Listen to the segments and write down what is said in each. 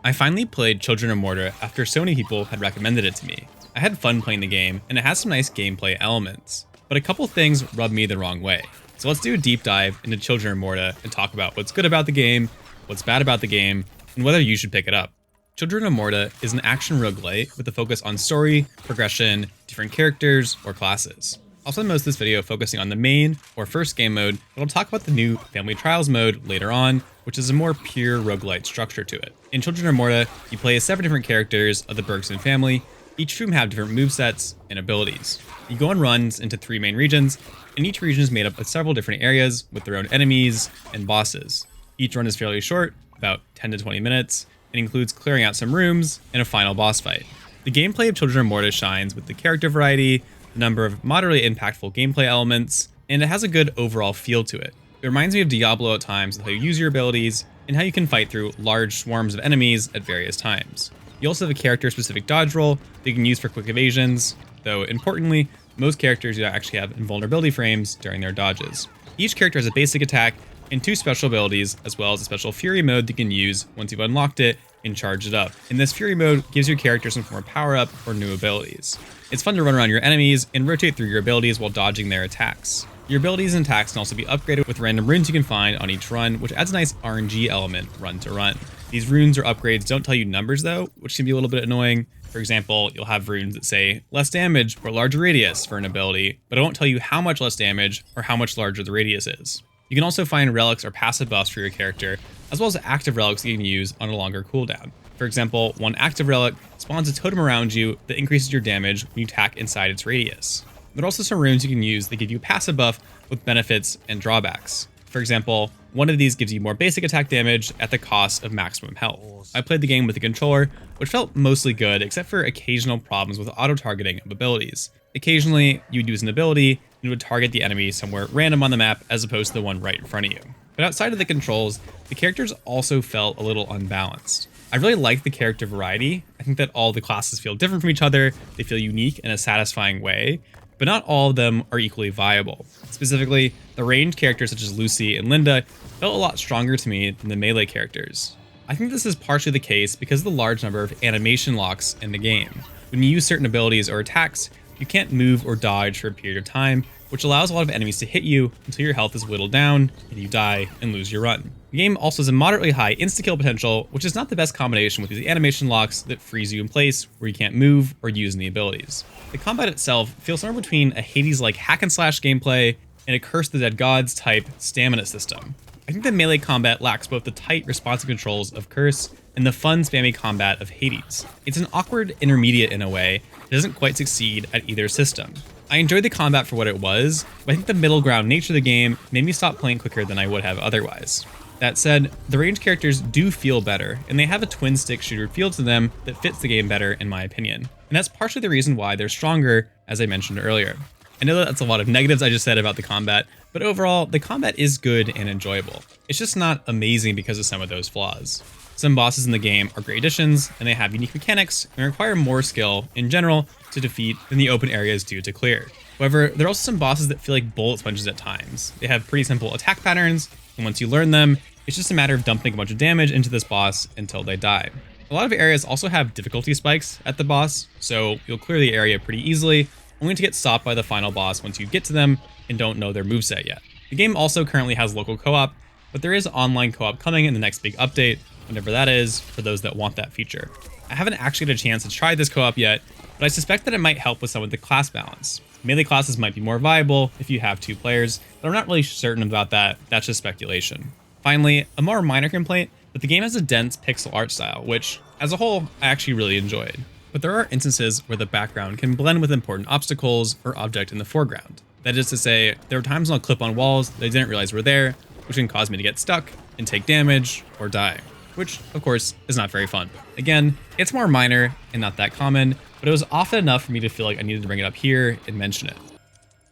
I finally played Children of Morta after so many people had recommended it to me. I had fun playing the game, and it has some nice gameplay elements, but a couple things rubbed me the wrong way. So let's do a deep dive into Children of Morta and talk about what's good about the game, what's bad about the game, and whether you should pick it up. Children of Morta is an action roguelite with a focus on story, progression, different characters, or classes. I'll spend most of this video focusing on the main, or first game mode, but I'll talk about the new Family Trials mode later on, which is a more pure roguelite structure to it. In Children of Morta, you play as 7 different characters of the Bergson family, each of whom have different movesets and abilities. You go on runs into 3 main regions, and each region is made up of several different areas with their own enemies and bosses. Each run is fairly short, about 10 to 20 minutes, and includes clearing out some rooms and a final boss fight. The gameplay of Children of Morta shines with the character variety, the number of moderately impactful gameplay elements, and it has a good overall feel to it. It reminds me of Diablo at times with how you use your abilities and how you can fight through large swarms of enemies at various times. You also have a character-specific dodge roll that you can use for quick evasions, though importantly, most characters do not actually have invulnerability frames during their dodges. Each character has a basic attack and 2 special abilities, as well as a special Fury mode that you can use once you've unlocked it and charge it up. And this Fury mode gives your character some form of power-up or new abilities. It's fun to run around your enemies and rotate through your abilities while dodging their attacks. Your abilities and attacks can also be upgraded with random runes you can find on each run, which adds a nice RNG element run to run. These runes or upgrades don't tell you numbers though, which can be a little bit annoying. For example, you'll have runes that say less damage or larger radius for an ability, but it won't tell you how much less damage or how much larger the radius is. You can also find relics or passive buffs for your character, as well as active relics that you can use on a longer cooldown. For example, one active relic spawns a totem around you that increases your damage when you attack inside its radius. There are also some runes you can use that give you a passive buff with benefits and drawbacks. For example, one of these gives you more basic attack damage at the cost of maximum health. I played the game with the controller, which felt mostly good except for occasional problems with auto-targeting of abilities. Occasionally, you would use an ability and it would target the enemy somewhere random on the map as opposed to the one right in front of you. But outside of the controls, the characters also felt a little unbalanced. I really like the character variety. I think that all the classes feel different from each other, they feel unique in a satisfying way, but not all of them are equally viable. Specifically, the ranged characters such as Lucy and Linda felt a lot stronger to me than the melee characters. I think this is partially the case because of the large number of animation locks in the game. When you use certain abilities or attacks, you can't move or dodge for a period of time, which allows a lot of enemies to hit you until your health is whittled down and you die and lose your run. The game also has a moderately high insta-kill potential, which is not the best combination with these animation locks that freeze you in place where you can't move or use any abilities. The combat itself feels somewhere between a Hades-like hack and slash gameplay and a Curse of the Dead Gods type stamina system. I think the melee combat lacks both the tight responsive controls of Curse and the fun spammy combat of Hades. It's an awkward intermediate in a way that doesn't quite succeed at either system. I enjoyed the combat for what it was, but I think the middle ground nature of the game made me stop playing quicker than I would have otherwise. That said, the ranged characters do feel better, and they have a twin stick shooter feel to them that fits the game better in my opinion. And that's partially the reason why they're stronger, as I mentioned earlier. I know that's a lot of negatives I just said about the combat, but overall, the combat is good and enjoyable. It's just not amazing because of some of those flaws. Some bosses in the game are great additions, and they have unique mechanics and require more skill in general to defeat than the open areas do to clear. However, there are also some bosses that feel like bullet sponges at times. They have pretty simple attack patterns, and once you learn them, it's just a matter of dumping a bunch of damage into this boss until they die. A lot of areas also have difficulty spikes at the boss, so you'll clear the area pretty easily, only to get stopped by the final boss once you get to them and don't know their moveset yet. The game also currently has local co-op, but there is online co-op coming in the next big update, whenever that is, for those that want that feature. I haven't actually had a chance to try this co-op yet, but I suspect that it might help with some of the class balance. Melee classes might be more viable if you have 2 players, but I'm not really certain about that. That's just speculation. Finally, a more minor complaint, but the game has a dense pixel art style, which, as a whole, I actually really enjoyed. But there are instances where the background can blend with important obstacles or object in the foreground. That is to say, there are times when I'll clip on walls that I didn't realize were there, which can cause me to get stuck and take damage or die, which, of course, is not very fun. Again, it's more minor and not that common, but it was often enough for me to feel like I needed to bring it up here and mention it.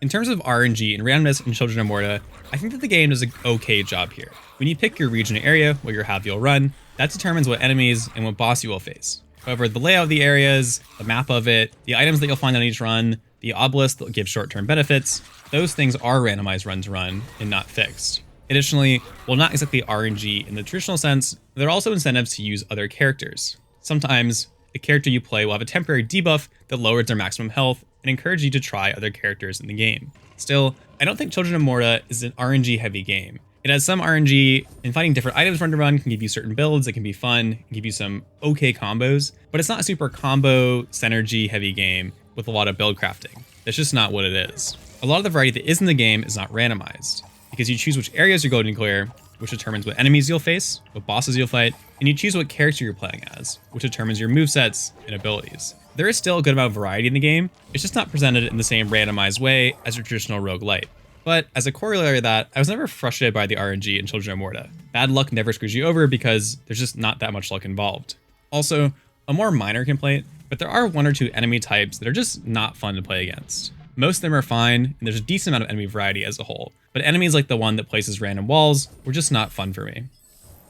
In terms of RNG and randomness in Children of Morta, I think that the game does an okay job here. When you pick your region or area where your half you'll run, that determines what enemies and what boss you will face. However, the layout of the areas, the map of it, the items that you'll find on each run, the obelisk that will give short-term benefits, those things are randomized run to run and not fixed. Additionally, while not exactly RNG in the traditional sense, there are also incentives to use other characters. Sometimes, a character you play will have a temporary debuff that lowers their maximum health and encourages you to try other characters in the game. Still, I don't think Children of Morta is an RNG heavy game. It has some RNG, and finding different items run to run can give you certain builds that can be fun, and give you some okay combos, but it's not a super combo, synergy heavy game with a lot of build crafting. That's just not what it is. A lot of the variety that is in the game is not randomized, because you choose which areas you're going to clear, which determines what enemies you'll face, what bosses you'll fight, and you choose what character you're playing as, which determines your movesets and abilities. There is still a good amount of variety in the game, it's just not presented in the same randomized way as a traditional roguelite. But as a corollary of that, I was never frustrated by the RNG in Children of Morta. Bad luck never screws you over because there's just not that much luck involved. Also, a more minor complaint, but there are one or two enemy types that are just not fun to play against. Most of them are fine, and there's a decent amount of enemy variety as a whole, but enemies like the one that places random walls were just not fun for me.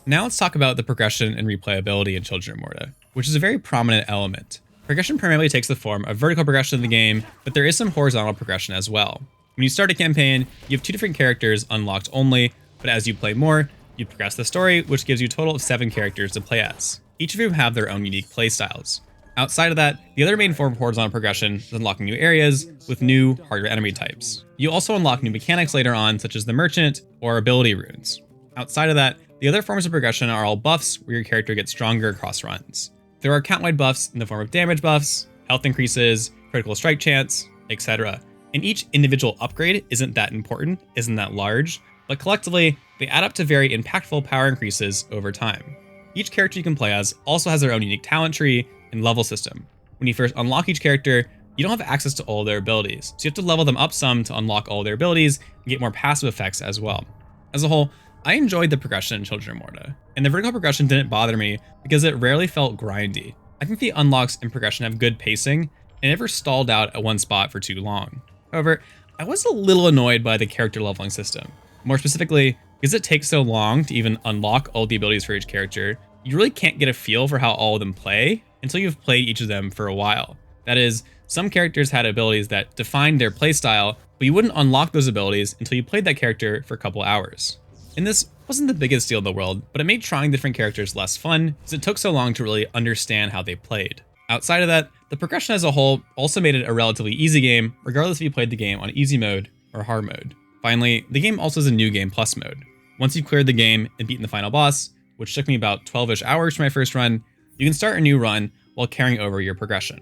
Now let's talk about the progression and replayability in Children of Morta, which is a very prominent element. Progression primarily takes the form of vertical progression in the game, but there is some horizontal progression as well. When you start a campaign, you have 2 different characters unlocked only, but as you play more, you progress the story, which gives you a total of 7 characters to play as. Each of whom have their own unique playstyles. Outside of that, the other main form of horizontal progression is unlocking new areas with new, harder enemy types. You also unlock new mechanics later on, such as the merchant or ability runes. Outside of that, the other forms of progression are all buffs where your character gets stronger across runs. There are count-wide buffs in the form of damage buffs, health increases, critical strike chance, etc. And each individual upgrade isn't that important, isn't that large, but collectively, they add up to very impactful power increases over time. Each character you can play as also has their own unique talent tree and level system. When you first unlock each character, you don't have access to all their abilities, so you have to level them up some to unlock all their abilities and get more passive effects as well. As a whole, I enjoyed the progression in Children of Morta, and the vertical progression didn't bother me because it rarely felt grindy. I think the unlocks and progression have good pacing, and never stalled out at one spot for too long. However, I was a little annoyed by the character leveling system. More specifically, because it takes so long to even unlock all the abilities for each character, you really can't get a feel for how all of them play until you've played each of them for a while. That is, some characters had abilities that defined their playstyle, but you wouldn't unlock those abilities until you played that character for a couple hours. And this wasn't the biggest deal in the world, but it made trying different characters less fun, because it took so long to really understand how they played. Outside of that, the progression as a whole also made it a relatively easy game, regardless if you played the game on easy mode or hard mode. Finally, the game also has a new game plus mode. Once you've cleared the game and beaten the final boss, which took me about 12-ish hours for my first run, you can start a new run while carrying over your progression.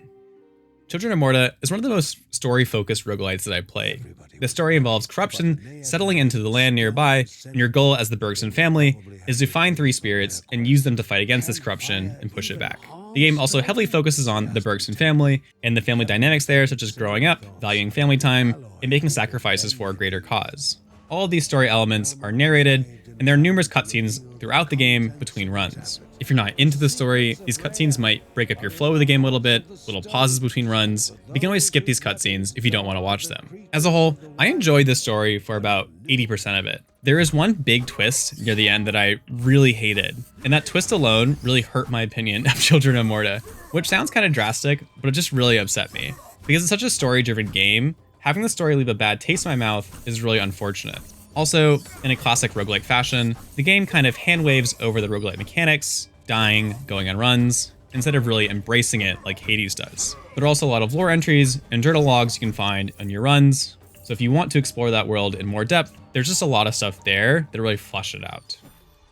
Children of Morta is one of the most story-focused roguelites that I play. The story involves corruption settling into the land nearby, and your goal as the Bergson family is to find 3 spirits and use them to fight against this corruption and push it back. The game also heavily focuses on the Bergson family and the family dynamics there, such as growing up, valuing family time, and making sacrifices for a greater cause. All of these story elements are narrated, and there are numerous cutscenes throughout the game between runs. If you're not into the story, these cutscenes might break up your flow of the game a little bit, little pauses between runs. You can always skip these cutscenes if you don't want to watch them. As a whole, I enjoyed this story for about 80% of it. There is one big twist near the end that I really hated, and that twist alone really hurt my opinion of Children of Morta, which sounds kind of drastic, but it just really upset me. Because it's such a story-driven game, having the story leave a bad taste in my mouth is really unfortunate. Also, in a classic roguelike fashion, the game kind of hand-waves over the roguelike mechanics, dying, going on runs, instead of really embracing it like Hades does. There are also a lot of lore entries and journal logs you can find on your runs, so if you want to explore that world in more depth, there's just a lot of stuff there that really flesh it out.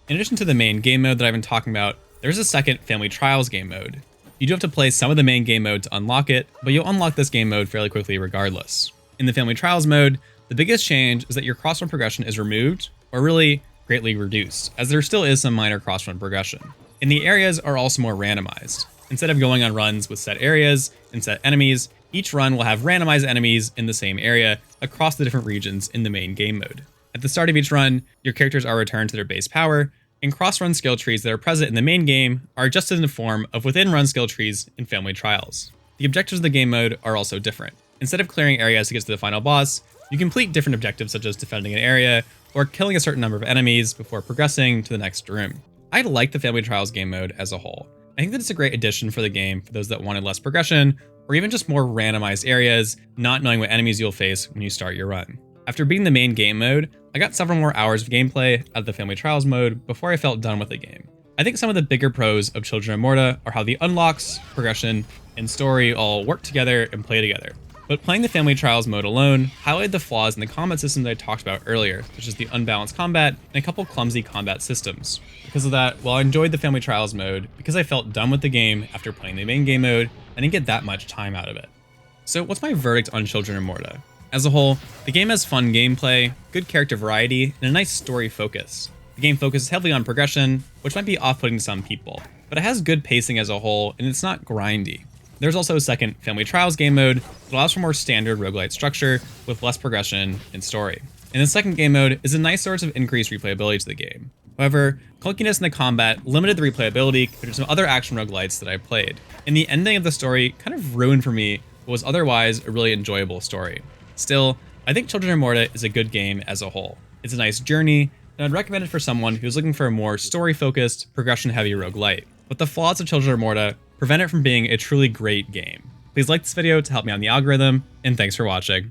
In addition to the main game mode that I've been talking about, there's a second Family Trials game mode. You do have to play some of the main game mode to unlock it, but you'll unlock this game mode fairly quickly regardless. In the Family Trials mode, the biggest change is that your cross-run progression is removed, or really greatly reduced, as there still is some minor cross-run progression. And the areas are also more randomized. Instead of going on runs with set areas and set enemies, each run will have randomized enemies in the same area across the different regions in the main game mode. At the start of each run, your characters are returned to their base power, and cross-run skill trees that are present in the main game are adjusted in the form of within-run skill trees in Family Trials. The objectives of the game mode are also different. Instead of clearing areas to get to the final boss, you complete different objectives such as defending an area or killing a certain number of enemies before progressing to the next room. I like the Family Trials game mode as a whole. I think that it's a great addition for the game for those that wanted less progression or even just more randomized areas, not knowing what enemies you'll face when you start your run. After beating the main game mode, I got several more hours of gameplay out of the Family Trials mode before I felt done with the game. I think some of the bigger pros of Children of Morta are how the unlocks, progression, and story all work together and play together. But playing the Family Trials mode alone highlighted the flaws in the combat system that I talked about earlier, such as the unbalanced combat and a couple clumsy combat systems. Because of that, while I enjoyed the Family Trials mode, because I felt done with the game after playing the main game mode, I didn't get that much time out of it. So what's my verdict on Children of Morta? As a whole, the game has fun gameplay, good character variety, and a nice story focus. The game focuses heavily on progression, which might be off-putting to some people, but it has good pacing as a whole, and it's not grindy. There's also a second Family Trials game mode that allows for more standard roguelite structure with less progression and story. And the second game mode is a nice source of increased replayability to the game. However, clunkiness in the combat limited the replayability compared to some other action roguelites that I played, and the ending of the story kind of ruined for me what was otherwise a really enjoyable story. Still, I think Children of Morta is a good game as a whole. It's a nice journey, and I'd recommend it for someone who's looking for a more story-focused, progression-heavy roguelite. But the flaws of Children of Morta prevent it from being a truly great game. Please like this video to help me on the algorithm, and thanks for watching.